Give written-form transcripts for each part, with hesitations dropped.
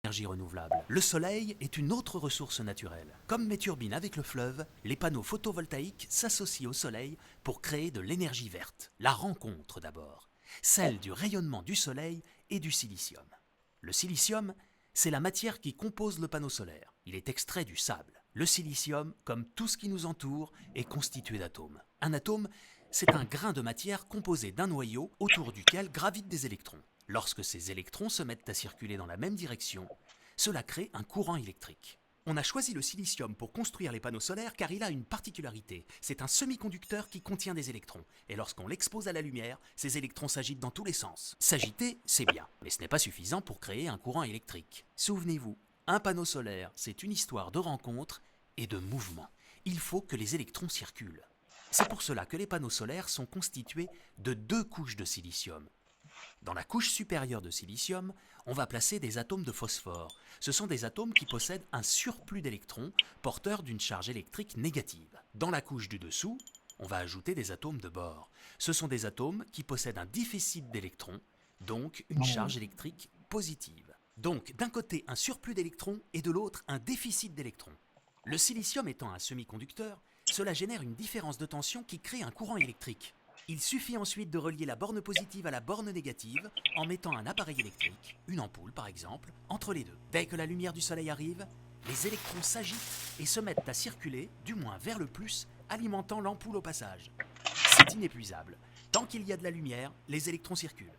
Énergie renouvelable. Le soleil est une autre ressource naturelle. Comme mes turbines avec le fleuve, les panneaux photovoltaïques s'associent au soleil pour créer de l'énergie verte. La rencontre d'abord, celle du rayonnement du soleil et du silicium. Le silicium, c'est la matière qui compose le panneau solaire. Il est extrait du sable. Le silicium, comme tout ce qui nous entoure, est constitué d'atomes. Un atome, c'est un grain de matière composé d'un noyau autour duquel gravitent des électrons. Lorsque ces électrons se mettent à circuler dans la même direction, cela crée un courant électrique. On a choisi le silicium pour construire les panneaux solaires car il a une particularité. C'est un semi-conducteur qui contient des électrons. Et lorsqu'on l'expose à la lumière, ces électrons s'agitent dans tous les sens. S'agiter, c'est bien, mais ce n'est pas suffisant pour créer un courant électrique. Souvenez-vous, un panneau solaire, c'est une histoire de rencontre et de mouvement. Il faut que les électrons circulent. C'est pour cela que les panneaux solaires sont constitués de 2 couches de silicium. Dans la couche supérieure de silicium, on va placer des atomes de phosphore. Ce sont des atomes qui possèdent un surplus d'électrons porteurs d'une charge électrique négative. Dans la couche du dessous, on va ajouter des atomes de bore. Ce sont des atomes qui possèdent un déficit d'électrons, donc une charge électrique positive. Donc d'un côté un surplus d'électrons et de l'autre un déficit d'électrons. Le silicium étant un semi-conducteur, cela génère une différence de tension qui crée un courant électrique. Il suffit ensuite de relier la borne positive à la borne négative en mettant un appareil électrique, une ampoule par exemple, entre les deux. Dès que la lumière du soleil arrive, les électrons s'agitent et se mettent à circuler, du moins vers le plus, alimentant l'ampoule au passage. C'est inépuisable. Tant qu'il y a de la lumière, les électrons circulent.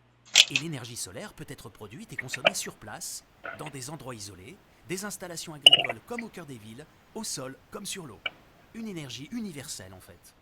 Et l'énergie solaire peut être produite et consommée sur place, dans des endroits isolés, des installations agricoles comme au cœur des villes, au sol comme sur l'eau. Une énergie universelle en fait.